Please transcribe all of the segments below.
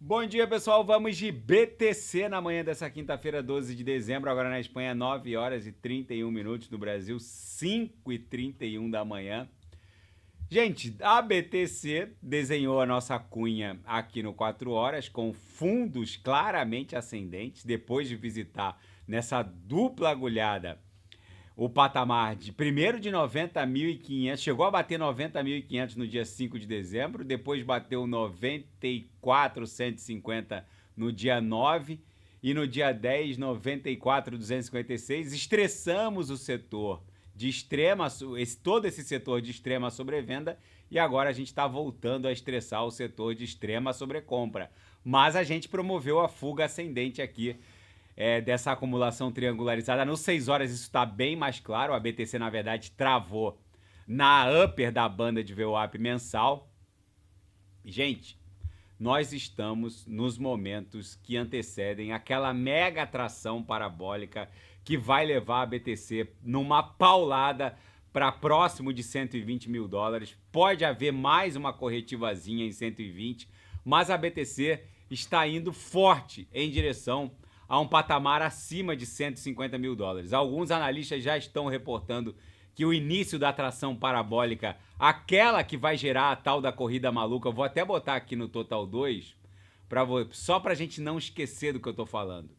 Bom dia, pessoal. Vamos de BTC na manhã dessa quinta-feira, 12 de dezembro. Agora na Espanha, 9 horas e 31 minutos. No Brasil, 5 e 31 da manhã. Gente, a BTC desenhou a nossa cunha aqui no 4 horas com fundos claramente ascendentes, depois de visitar nessa dupla agulhada o patamar de primeiro de 90.500, chegou a bater 90.500 no dia 5 de dezembro, depois bateu 94.150 no dia 9 e no dia 10, 94.256. Estressamos o setor de extrema, todo esse setor de extrema sobrevenda, e agora a gente está voltando a estressar o setor de extrema sobrecompra. Mas a gente promoveu a fuga ascendente aqui dessa acumulação triangularizada. Nos 6 horas isso está bem mais claro. A BTC, na verdade, travou na upper da banda de VWAP mensal. Gente, nós estamos nos momentos que antecedem aquela mega atração parabólica que vai levar a BTC numa paulada para próximo de 120 mil dólares. Pode haver mais uma corretivazinha em 120, mas a BTC está indo forte em direção a um patamar acima de 150 mil dólares. Alguns analistas já estão reportando que o início da atração parabólica, aquela que vai gerar a tal da corrida maluca, eu vou até botar aqui no Total 2, só para a gente não esquecer do que eu estou falando.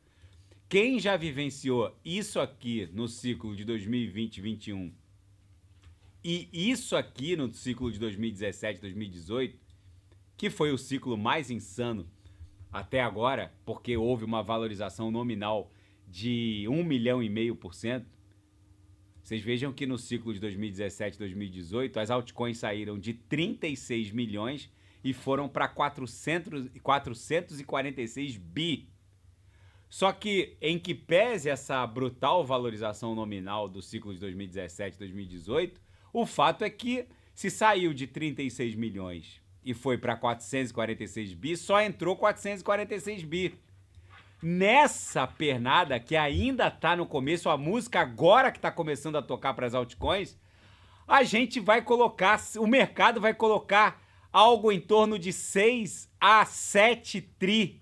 Quem já vivenciou isso aqui no ciclo de 2020-21 e isso aqui no ciclo de 2017-2018, que foi o ciclo mais insano até agora, porque houve uma valorização nominal de 1,5 milhão. Vocês vejam que no ciclo de 2017 e 2018, as altcoins saíram de 36 milhões e foram para 446 bi. Só que, em que pese essa brutal valorização nominal do ciclo de 2017 e 2018, o fato é que se saiu de 36 milhões e foi para 446 bi, só entrou 446 bi. Nessa pernada, que ainda tá no começo, a música agora que tá começando a tocar para as altcoins, a gente vai colocar, o mercado vai colocar algo em torno de 6 a 7 tri.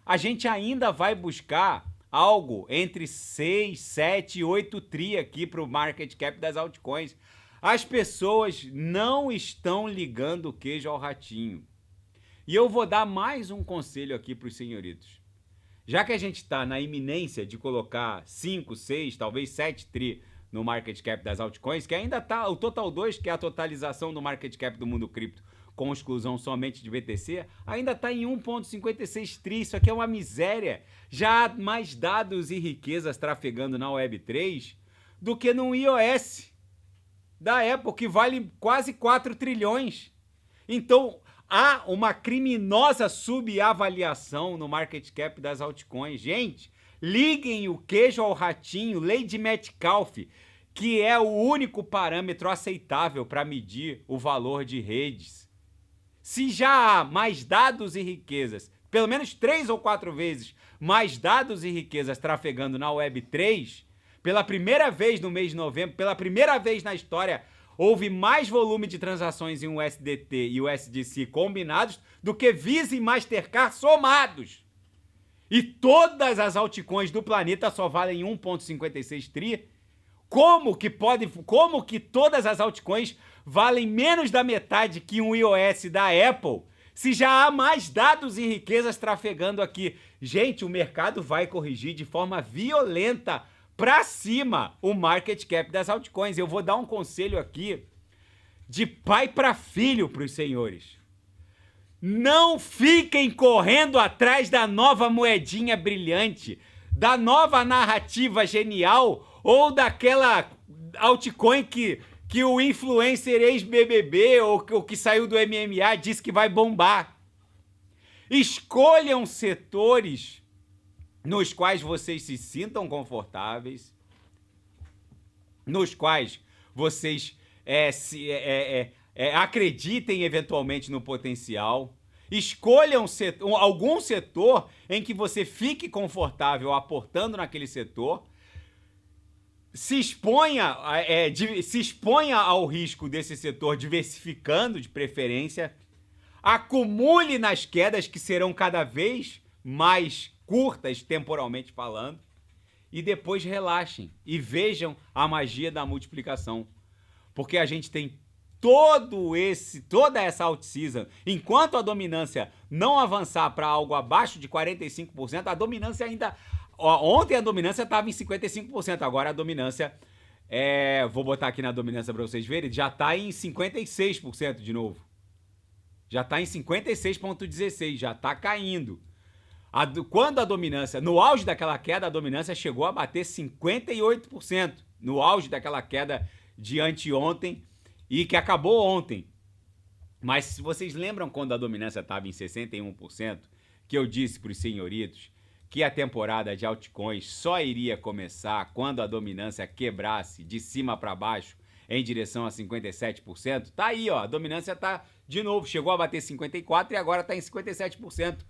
A gente ainda vai buscar algo entre 6, 7 e 8 tri aqui para o market cap das altcoins. As pessoas não estão ligando o queijo ao ratinho. E eu vou dar mais um conselho aqui para os senhoritos. Já que a gente está na iminência de colocar 5, 6, talvez 7 tri no market cap das altcoins, que ainda está o Total 2, que é a totalização do market cap do mundo cripto, com exclusão somente de BTC, ainda está em 1,56 tri. Isso aqui é uma miséria. Já há mais dados e riquezas trafegando na Web3 do que no iOS da Apple, que vale quase 4 trilhões. Então, há uma criminosa subavaliação no market cap das altcoins. Gente, liguem o queijo ao ratinho, lei de Metcalfe, que é o único parâmetro aceitável para medir o valor de redes. Se já há mais dados e riquezas, pelo menos 3 ou 4 vezes mais dados e riquezas trafegando na Web3, pela primeira vez no mês de novembro, pela primeira vez na história, houve mais volume de transações em USDT e USDC combinados do que Visa e Mastercard somados. E todas as altcoins do planeta só valem 1,56 tri. Como que todas as altcoins valem menos da metade que um iOS da Apple, se já há mais dados e riquezas trafegando aqui? Gente, o mercado vai corrigir de forma violenta para cima o market cap das altcoins. Eu vou dar um conselho aqui de pai para filho para os senhores. Não fiquem correndo atrás da nova moedinha brilhante, da nova narrativa genial ou daquela altcoin que o influencer ex-BBB ou que saiu do MMA disse que vai bombar. Escolham setores nos quais vocês se sintam confortáveis, nos quais vocês acreditem eventualmente no potencial. Escolham algum setor em que você fique confortável aportando naquele setor. Se exponha ao risco desse setor diversificando de preferência. acumule nas quedas que serão cada vez mais curtas temporalmente falando, e depois relaxem e vejam a magia da multiplicação. Porque a gente tem toda essa out-season, enquanto a dominância não avançar para algo abaixo de 45%, a dominância ainda... Ontem a dominância estava em 55%, agora a dominância... vou botar aqui na dominância para vocês verem, já está em 56% de novo. Já está em 56,16%, já está caindo. Quando a dominância, no auge daquela queda, a dominância chegou a bater 58%, no auge daquela queda de anteontem e que acabou ontem. Mas se vocês lembram quando a dominância estava em 61%, que eu disse para os senhoritos que a temporada de altcoins só iria começar quando a dominância quebrasse de cima para baixo em direção a 57%, tá aí, ó, a dominância tá de novo, chegou a bater 54% e agora tá em 57%.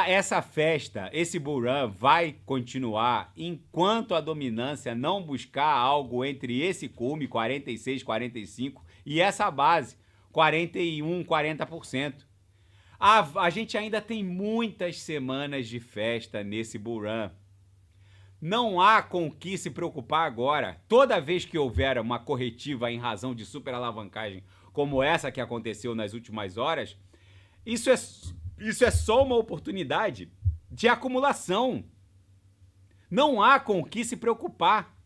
Essa festa, esse bull run vai continuar enquanto a dominância não buscar algo entre esse cume, 46, 45, e essa base, 41, 40%. A gente ainda tem muitas semanas de festa nesse bull run. Não há com o que se preocupar agora. Toda vez que houver uma corretiva em razão de superalavancagem como essa que aconteceu nas últimas horas, isso é só uma oportunidade de acumulação. Não há com o que se preocupar.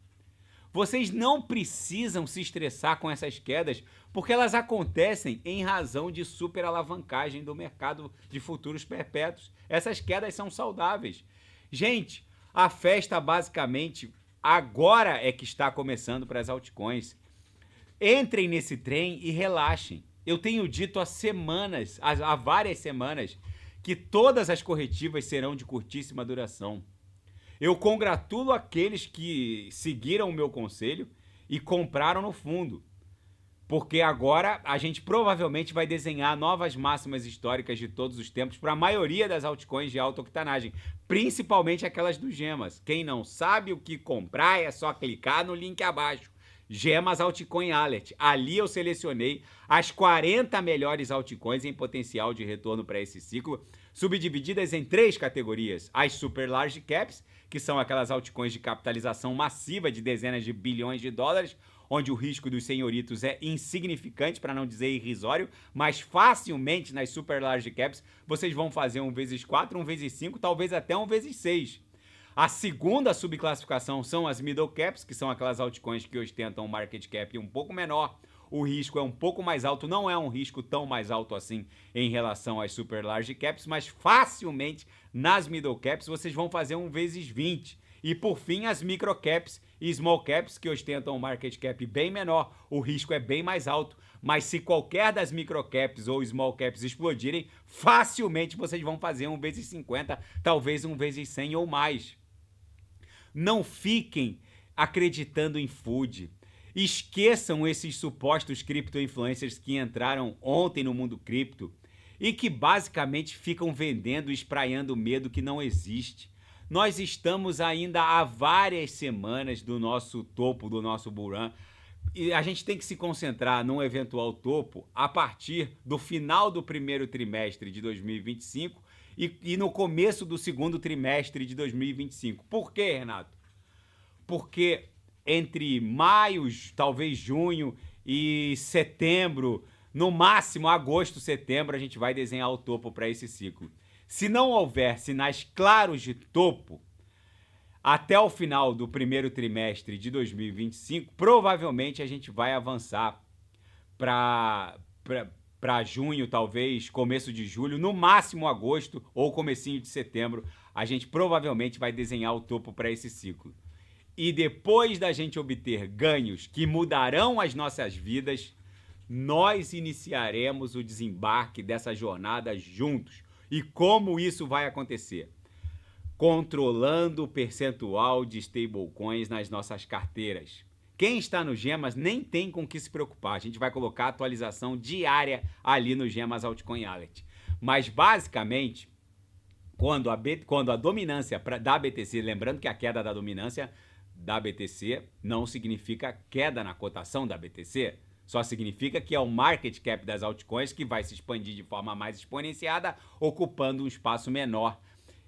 Vocês não precisam se estressar com essas quedas, porque elas acontecem em razão de superalavancagem do mercado de futuros perpétuos. Essas quedas são saudáveis. Gente, a festa basicamente agora é que está começando para as altcoins. Entrem nesse trem e relaxem. Eu tenho dito há várias semanas, que todas as corretivas serão de curtíssima duração. Eu congratulo aqueles que seguiram o meu conselho e compraram no fundo. Porque agora a gente provavelmente vai desenhar novas máximas históricas de todos os tempos para a maioria das altcoins de alta octanagem, principalmente aquelas do Gemas. Quem não sabe o que comprar é só clicar no link abaixo. Gemas Altcoin Alert. Ali eu selecionei as 40 melhores altcoins em potencial de retorno para esse ciclo, subdivididas em 3 categorias. As Super Large Caps, que são aquelas altcoins de capitalização massiva de dezenas de bilhões de dólares, onde o risco dos senhoritos é insignificante, para não dizer irrisório, mas facilmente nas Super Large Caps vocês vão fazer 1x4, 1x5, talvez até 1x6. A segunda subclassificação são as Middle Caps, que são aquelas altcoins que ostentam um market cap um pouco menor. O risco é um pouco mais alto, não é um risco tão mais alto assim em relação às Super Large Caps, mas facilmente nas Middle Caps vocês vão fazer 1x20. E por fim, as Micro Caps e Small Caps, que ostentam um market cap bem menor. O risco é bem mais alto, mas se qualquer das Micro Caps ou Small Caps explodirem, facilmente vocês vão fazer 1x50, talvez 1x100 ou mais. Não fiquem acreditando em food. Esqueçam esses supostos cripto-influencers que entraram ontem no mundo cripto e que basicamente ficam vendendo e espraiando medo que não existe. Nós estamos ainda há várias semanas do nosso topo, do nosso bull run, e a gente tem que se concentrar num eventual topo a partir do final do primeiro trimestre de 2025 e no começo do segundo trimestre de 2025. Por quê, Renato? Porque entre maio, talvez junho e setembro, no máximo agosto, setembro, a gente vai desenhar o topo para esse ciclo. Se não houver sinais claros de topo, até o final do primeiro trimestre de 2025, provavelmente a gente vai avançar para junho, talvez, começo de julho, no máximo agosto ou comecinho de setembro, a gente provavelmente vai desenhar o topo para esse ciclo. E depois da gente obter ganhos que mudarão as nossas vidas, nós iniciaremos o desembarque dessa jornada juntos. E como isso vai acontecer? Controlando o percentual de stablecoins nas nossas carteiras. Quem está no Gemas nem tem com o que se preocupar. A gente vai colocar atualização diária ali no Gemas Altcoin Alert. Mas basicamente, quando a dominância da BTC, lembrando que a queda da dominância da BTC não significa queda na cotação da BTC, Só significa que é o market cap das altcoins que vai se expandir de forma mais exponenciada, ocupando um espaço menor,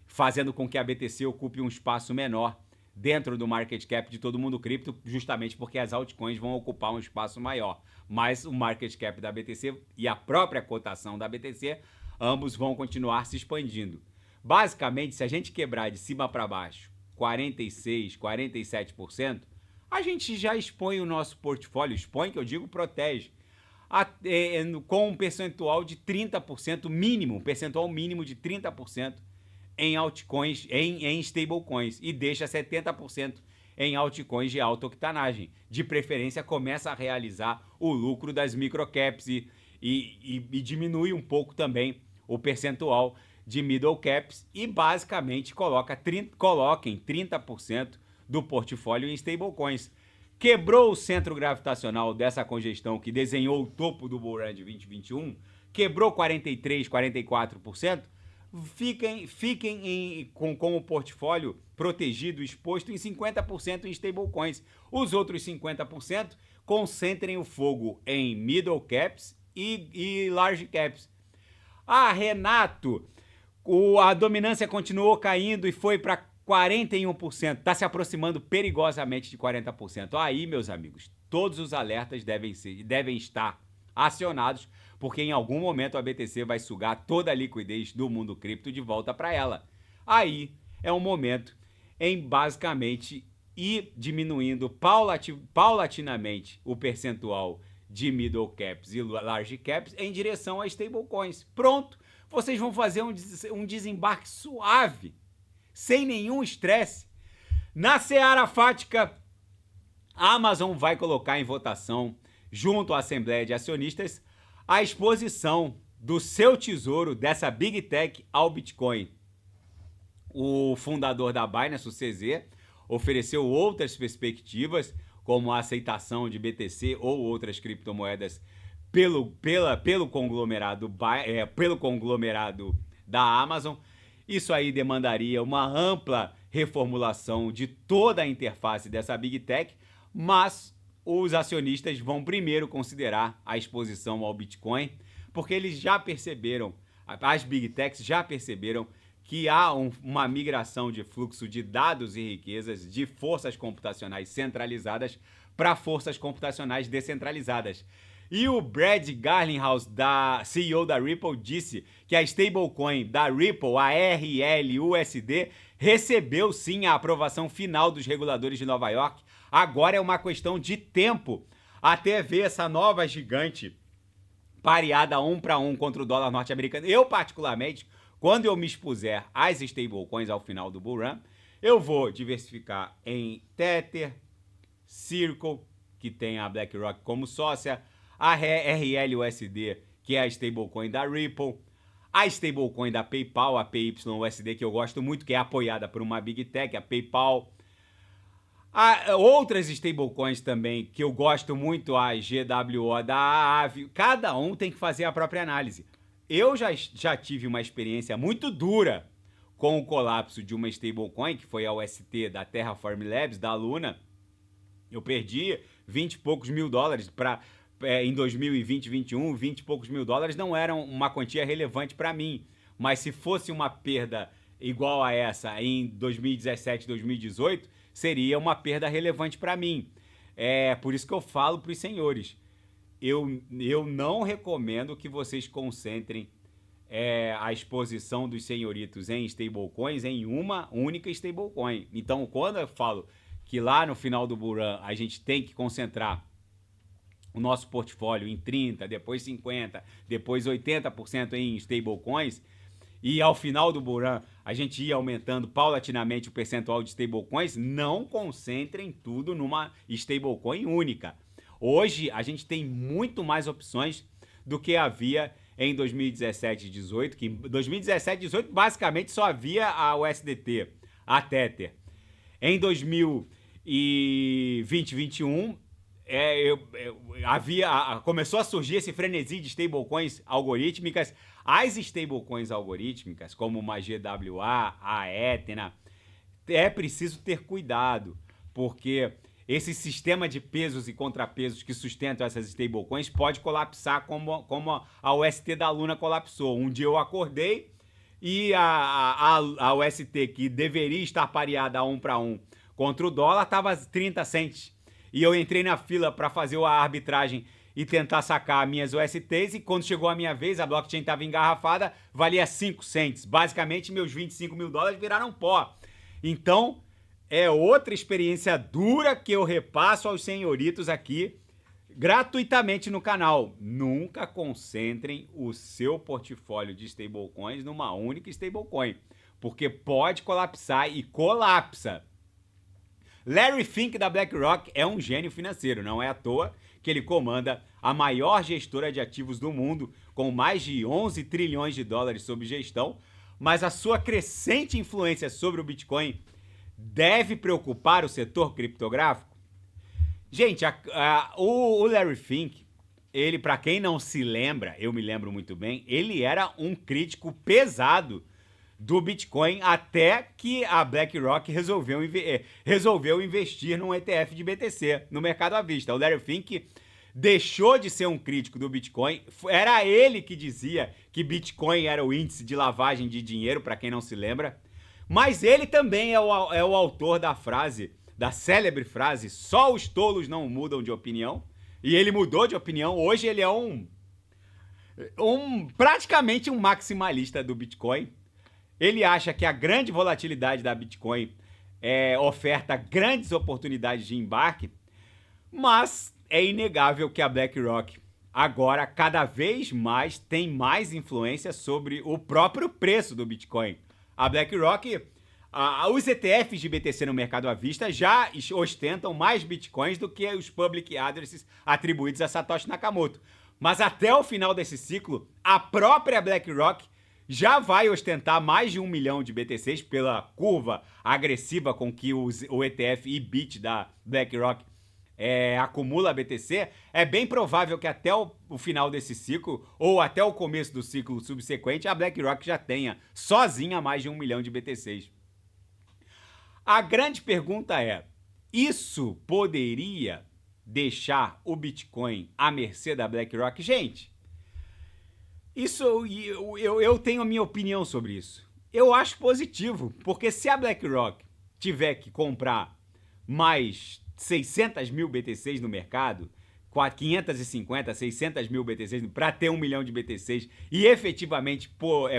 fazendo com que a BTC ocupe um espaço menor dentro do market cap de todo mundo cripto, justamente porque as altcoins vão ocupar um espaço maior. Mas o market cap da BTC e a própria cotação da BTC, ambos vão continuar se expandindo. Basicamente, se a gente quebrar de cima para baixo 46%, 47%, a gente já expõe o nosso portfólio, expõe que eu digo protege, com um percentual de 30% mínimo, um percentual mínimo de 30% em altcoins, em stablecoins, e deixa 70% em altcoins de alta octanagem. De preferência, começa a realizar o lucro das microcaps e diminui um pouco também o percentual de middle caps e basicamente coloquem 30% do portfólio em stablecoins. Quebrou o centro gravitacional dessa congestão que desenhou o topo do bull run de 2021, quebrou 43%, 44%, fiquem com o portfólio protegido, exposto em 50% em stablecoins. Os outros 50% concentrem o fogo em middle caps e large caps. Ah, Renato, a dominância continuou caindo e foi para 41%. Está se aproximando perigosamente de 40%. Aí, meus amigos, todos os alertas devem estar acionados, porque em algum momento a BTC vai sugar toda a liquidez do mundo cripto de volta para ela. Aí é um momento em basicamente ir diminuindo paulatinamente o percentual de middle caps e large caps em direção a stablecoins. Pronto, vocês vão fazer um desembarque suave, sem nenhum estresse. Na seara fática, a Amazon vai colocar em votação, junto à Assembleia de Acionistas, a exposição do seu tesouro, dessa Big Tech, ao Bitcoin. O fundador da Binance, o CZ, ofereceu outras perspectivas, como a aceitação de BTC ou outras criptomoedas pelo conglomerado da Amazon. Isso aí demandaria uma ampla reformulação de toda a interface dessa Big Tech, mas os acionistas vão primeiro considerar a exposição ao Bitcoin, porque eles já perceberam, as Big Techs já perceberam que há uma migração de fluxo de dados e riquezas de forças computacionais centralizadas para forças computacionais descentralizadas. E o Brad Garlinghouse, CEO da Ripple, disse que a stablecoin da Ripple, a RLUSD, recebeu sim a aprovação final dos reguladores de Nova York. Agora é uma questão de tempo até ver essa nova gigante pareada 1 para 1 contra o dólar norte-americano. Eu, particularmente, quando eu me expuser às stablecoins ao final do bull run, eu vou diversificar em Tether, Circle, que tem a BlackRock como sócia, a RLUSD, que é a stablecoin da Ripple, a stablecoin da PayPal, a PYUSD, que eu gosto muito, que é apoiada por uma Big Tech, a PayPal. Há outras stablecoins também que eu gosto muito, a GWO da Aave. Cada um tem que fazer a própria análise. Eu já tive uma experiência muito dura com o colapso de uma stablecoin, que foi a UST da Terraform Labs, da Luna. Eu perdi 20 e poucos mil dólares em 2020, 2021, 20 e poucos mil dólares não eram uma quantia relevante para mim. Mas se fosse uma perda igual a essa em 2017, 2018, seria uma perda relevante para mim. É por isso que eu falo para os senhores. Eu não recomendo que vocês concentrem a exposição dos senhoritos em stablecoins em uma única stablecoin. Então, quando eu falo que lá no final do bull run a gente tem que concentrar o nosso portfólio em 30%, depois 50%, depois 80% em stablecoins, e ao final do bull run a gente ia aumentando paulatinamente o percentual de stablecoins, não concentrem tudo numa stablecoin única. Hoje a gente tem muito mais opções do que havia em 2017 e 2018, que em 2017 e 2018 basicamente só havia a USDT, a Tether. Em 2020 e 2021 começou a surgir esse frenesi de stablecoins algorítmicas. As stablecoins algorítmicas, como uma GWA, a Ethna, é preciso ter cuidado, porque esse sistema de pesos e contrapesos que sustentam essas stablecoins pode colapsar como a UST da Luna colapsou. Um dia eu acordei e a UST, que deveria estar pareada a 1 para 1 contra o dólar, estava 30 cents. E eu entrei na fila para fazer a arbitragem e tentar sacar minhas USTs, e quando chegou a minha vez, a blockchain estava engarrafada, valia 5 cents. Basicamente, meus 25 mil dólares viraram pó. Então, é outra experiência dura que eu repasso aos senhoritos aqui, gratuitamente no canal. Nunca concentrem o seu portfólio de stablecoins numa única stablecoin, porque pode colapsar e colapsa. Larry Fink da BlackRock é um gênio financeiro, não é à toa que ele comanda a maior gestora de ativos do mundo, com mais de 11 trilhões de dólares sob gestão, mas a sua crescente influência sobre o Bitcoin deve preocupar o setor criptográfico? Gente, o Larry Fink, ele, para quem não se lembra, eu me lembro muito bem, ele era um crítico pesado do Bitcoin até que a BlackRock resolveu investir num ETF de BTC no mercado à vista. O Larry Fink deixou de ser um crítico do Bitcoin. Era ele que dizia que Bitcoin era o índice de lavagem de dinheiro, para quem não se lembra. Mas ele também é o autor da frase, da célebre frase, só os tolos não mudam de opinião. E ele mudou de opinião. Hoje ele é praticamente um maximalista do Bitcoin. Ele acha que a grande volatilidade da Bitcoin oferta grandes oportunidades de embarque, mas é inegável que a BlackRock agora cada vez mais tem mais influência sobre o próprio preço do Bitcoin. A BlackRock, os ETFs de BTC no mercado à vista já ostentam mais Bitcoins do que os public addresses atribuídos a Satoshi Nakamoto. Mas até o final desse ciclo, a própria BlackRock já vai ostentar mais de 1 milhão de BTCs pela curva agressiva com que o ETF IBIT da BlackRock acumula BTC. É bem provável que até o final desse ciclo, ou até o começo do ciclo subsequente, a BlackRock já tenha sozinha mais de 1 milhão de BTCs. A grande pergunta é, isso poderia deixar o Bitcoin à mercê da BlackRock? Gente, eu tenho a minha opinião sobre isso. Eu acho positivo, porque se a BlackRock tiver que comprar mais 600 mil BTCs no mercado, 550, 600 mil BTCs para ter 1 milhão de BTCs e efetivamente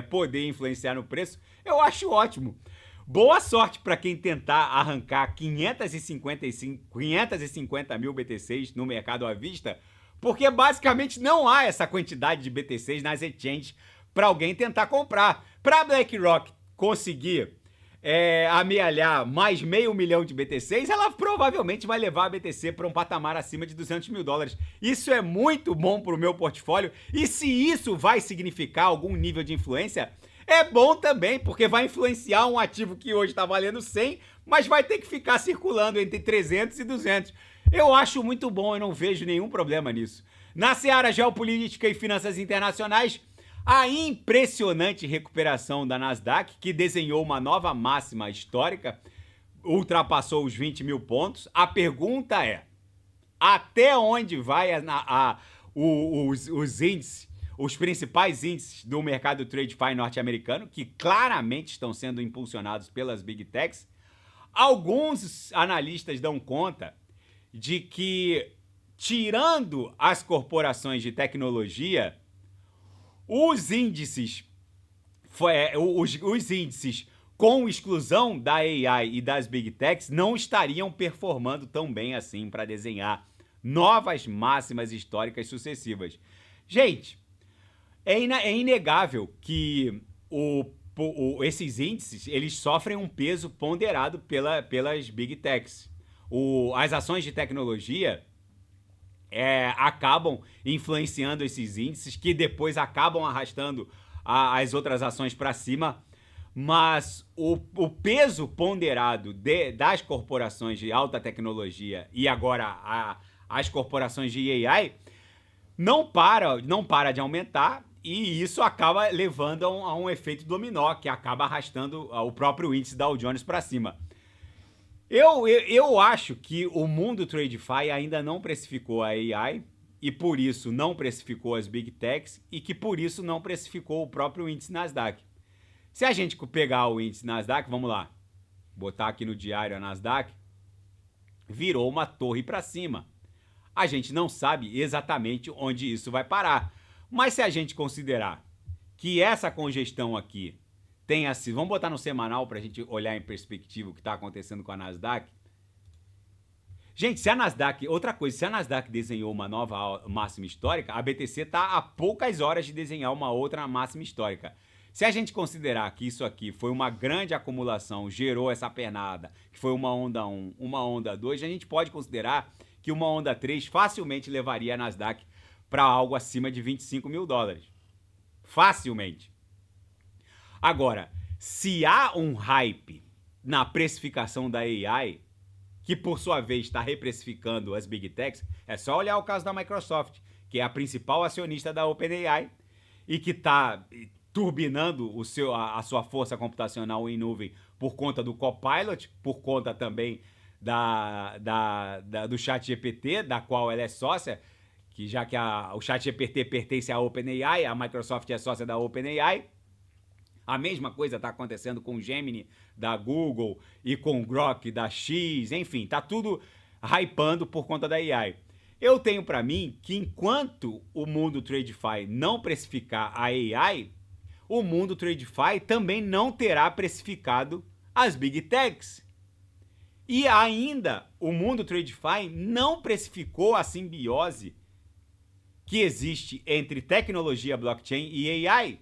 poder influenciar no preço, eu acho ótimo. Boa sorte para quem tentar arrancar 550 mil BTCs no mercado à vista, porque basicamente não há essa quantidade de BTCs nas exchanges para alguém tentar comprar. Para a BlackRock conseguir amealhar mais meio milhão de BTCs, ela provavelmente vai levar a BTC para um patamar acima de 200 mil dólares. Isso é muito bom para o meu portfólio, e se isso vai significar algum nível de influência, é bom também, porque vai influenciar um ativo que hoje está valendo 100, mas vai ter que ficar circulando entre 300 e 200. Eu acho muito bom, eu não vejo nenhum problema nisso. Na seara geopolítica e finanças internacionais, a impressionante recuperação da Nasdaq, que desenhou uma nova máxima histórica, ultrapassou os 20 mil pontos. A pergunta é, até onde vai os índices, os principais índices do mercado TradeFi norte-americano, que claramente estão sendo impulsionados pelas Big Techs? Alguns analistas dão conta de que, tirando as corporações de tecnologia, os índices com exclusão da AI e das Big Techs não estariam performando tão bem assim para desenhar novas máximas históricas sucessivas. Gente, é inegável que esses índices eles sofrem um peso ponderado pelas Big Techs. As ações de tecnologia acabam influenciando esses índices, que depois acabam arrastando as outras ações para cima, mas o peso ponderado das corporações de alta tecnologia e agora as corporações de AI não para de aumentar, e isso acaba levando a um efeito dominó, que acaba arrastando o próprio índice Dow Jones para cima. Eu acho que o mundo TradeFi ainda não precificou a AI e por isso não precificou as Big Techs e que por isso não precificou o próprio índice Nasdaq. Se a gente pegar o índice Nasdaq, vamos lá, botar aqui no diário a Nasdaq, virou uma torre para cima. A gente não sabe exatamente onde isso vai parar. Mas se a gente considerar que essa congestão aqui tenha sido... Vamos botar no semanal para a gente olhar em perspectiva o que está acontecendo com a Nasdaq. Gente, se a Nasdaq... Outra coisa, se a Nasdaq desenhou uma nova máxima histórica, a BTC está a poucas horas de desenhar uma outra máxima histórica. Se a gente considerar que isso aqui foi uma grande acumulação, gerou essa pernada, que foi uma onda 1, uma onda 2, a gente pode considerar que uma onda 3 facilmente levaria a Nasdaq para algo acima de 25 mil dólares. Facilmente. Agora, se há um hype na precificação da AI, que por sua vez está reprecificando as Big Techs, é só olhar o caso da Microsoft, que é a principal acionista da OpenAI e que está turbinando a sua força computacional em nuvem por conta do Copilot, por conta também do ChatGPT, da qual ela é sócia, que já que o ChatGPT pertence à OpenAI, a Microsoft é sócia da OpenAI. A mesma coisa está acontecendo com o Gemini da Google e com o Grok da X, enfim, tá tudo hypando por conta da AI. Eu tenho para mim que enquanto o mundo TradeFi não precificar a AI, o mundo TradeFi também não terá precificado as Big Techs. E ainda, o mundo TradeFi não precificou a simbiose que existe entre tecnologia blockchain e AI.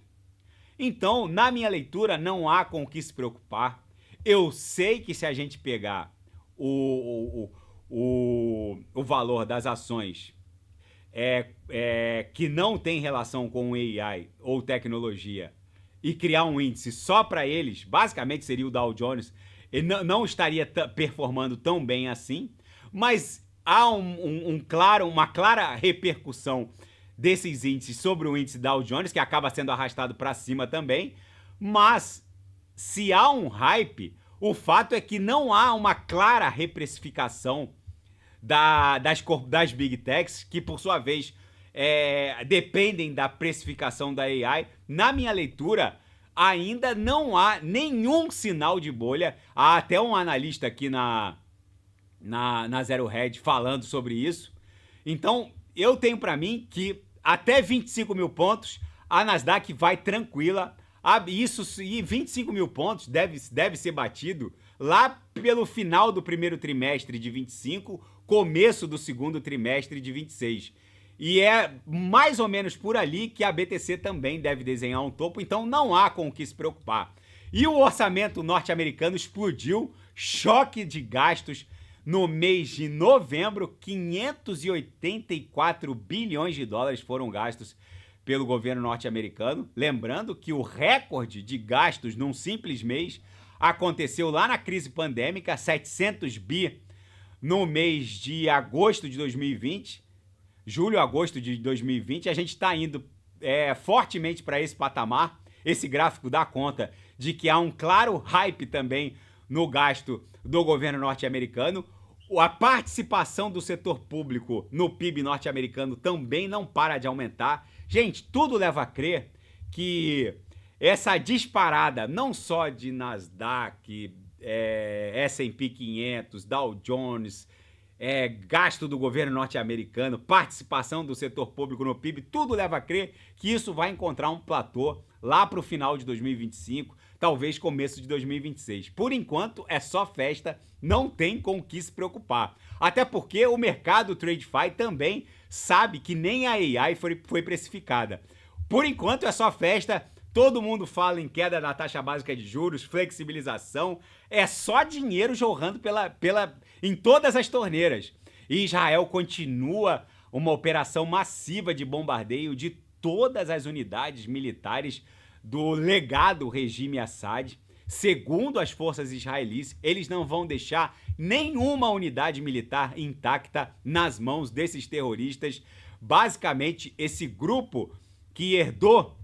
Então, na minha leitura, não há com o que se preocupar. Eu sei que se a gente pegar o valor das ações que não tem relação com AI ou tecnologia e criar um índice só para eles, basicamente seria o Dow Jones, ele não estaria performando tão bem assim, mas há uma clara repercussão desses índices sobre o índice Dow Jones, que acaba sendo arrastado para cima também, mas se há um hype, o fato é que não há uma clara reprecificação das Big Techs, que por sua vez dependem da precificação da AI. Na minha leitura, ainda não há nenhum sinal de bolha. Há até um analista aqui na Zero Hedge falando sobre isso. Então, eu tenho para mim que até 25 mil pontos a Nasdaq vai tranquila. Isso, e 25 mil pontos deve ser batido lá pelo final do primeiro trimestre de 25, começo do segundo trimestre de 26. E é mais ou menos por ali que a BTC também deve desenhar um topo, então não há com o que se preocupar. E o orçamento norte-americano explodiu, choque de gastos. No mês de novembro, 584 bilhões de dólares foram gastos pelo governo norte-americano. Lembrando que o recorde de gastos num simples mês aconteceu lá na crise pandêmica, 700 bi no mês de agosto de 2020, julho, agosto de 2020. A gente está indo fortemente para esse patamar. Esse gráfico dá conta de que há um claro hype também no gasto do governo norte-americano. A participação do setor público no PIB norte-americano também não para de aumentar. Gente, tudo leva a crer que essa disparada, não só de Nasdaq, S&P 500, Dow Jones, gasto do governo norte-americano, participação do setor público no PIB, tudo leva a crer que isso vai encontrar um platô lá para o final de 2025, talvez começo de 2026. Por enquanto, é só festa, não tem com o que se preocupar. Até porque o mercado TradeFi também sabe que nem a AI foi precificada. Por enquanto, é só festa, todo mundo fala em queda da taxa básica de juros, flexibilização, é só dinheiro jorrando em todas as torneiras. E Israel continua uma operação massiva de bombardeio de todas as unidades militares do legado regime Assad. Segundo as forças israelis, eles não vão deixar nenhuma unidade militar intacta nas mãos desses terroristas. Basicamente, esse grupo que herdou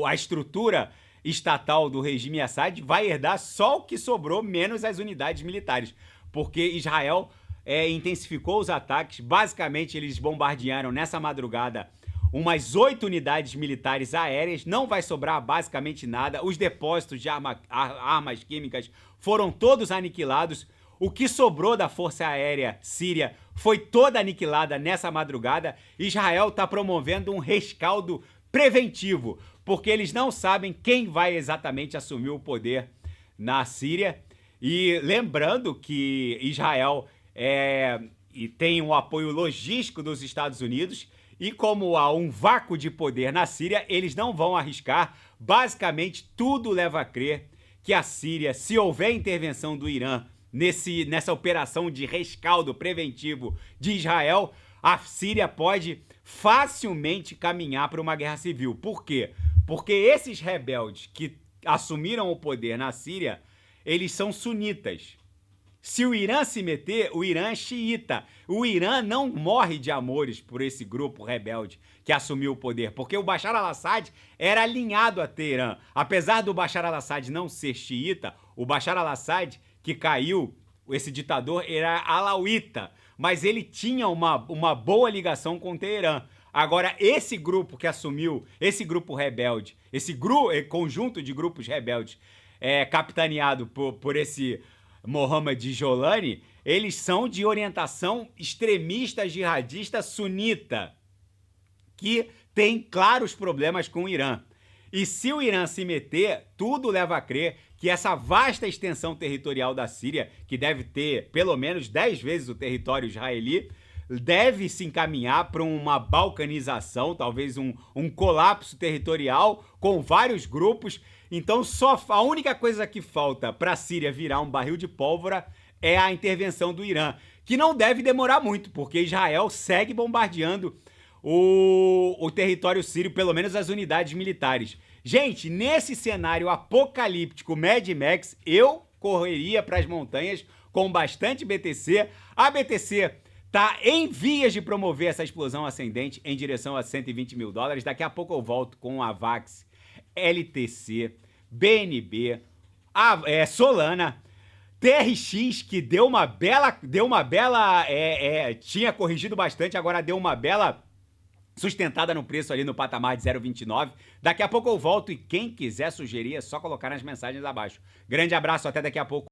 a estrutura estatal do regime Assad vai herdar só o que sobrou, menos as unidades militares, porque Israel intensificou os ataques. Basicamente, eles bombardearam nessa madrugada umas 8 unidades militares aéreas, não vai sobrar basicamente nada, os depósitos de armas químicas foram todos aniquilados, o que sobrou da força aérea síria foi toda aniquilada nessa madrugada. Israel está promovendo um rescaldo preventivo, porque eles não sabem quem vai exatamente assumir o poder na Síria. E lembrando que Israel tem um apoio logístico dos Estados Unidos, e como há um vácuo de poder na Síria, eles não vão arriscar. Basicamente, tudo leva a crer que a Síria, se houver intervenção do Irã nessa operação de rescaldo preventivo de Israel, a Síria pode facilmente caminhar para uma guerra civil. Por quê? Porque esses rebeldes que assumiram o poder na Síria, eles são sunitas. Se o Irã se meter, o Irã é xiita. O Irã não morre de amores por esse grupo rebelde que assumiu o poder, porque o Bashar al-Assad era alinhado a Teherã. Apesar do Bashar al-Assad não ser xiita, o Bashar al-Assad que caiu, esse ditador, era alauíta, mas ele tinha uma boa ligação com Teherã. Agora, esse grupo que assumiu, esse grupo rebelde, esse conjunto de grupos rebeldes capitaneado por esse Mohammad Jolani, eles são de orientação extremista, jihadista, sunita, que tem claros problemas com o Irã. E se o Irã se meter, tudo leva a crer que essa vasta extensão territorial da Síria, que deve ter pelo menos 10 vezes o território israeli, deve se encaminhar para uma balcanização, talvez um colapso territorial com vários grupos. Então a única coisa que falta para a Síria virar um barril de pólvora é a intervenção do Irã, que não deve demorar muito, porque Israel segue bombardeando o território sírio, pelo menos as unidades militares. Gente, nesse cenário apocalíptico Mad Max, eu correria para as montanhas com bastante BTC. A BTC tá em vias de promover essa explosão ascendente em direção a 120 mil dólares. Daqui a pouco eu volto com a Avax, LTC, BNB, Solana, TRX, que deu uma bela, tinha corrigido bastante, agora deu uma bela sustentada no preço ali no patamar de 0,29. Daqui a pouco eu volto e quem quiser sugerir é só colocar nas mensagens abaixo. Grande abraço, até daqui a pouco.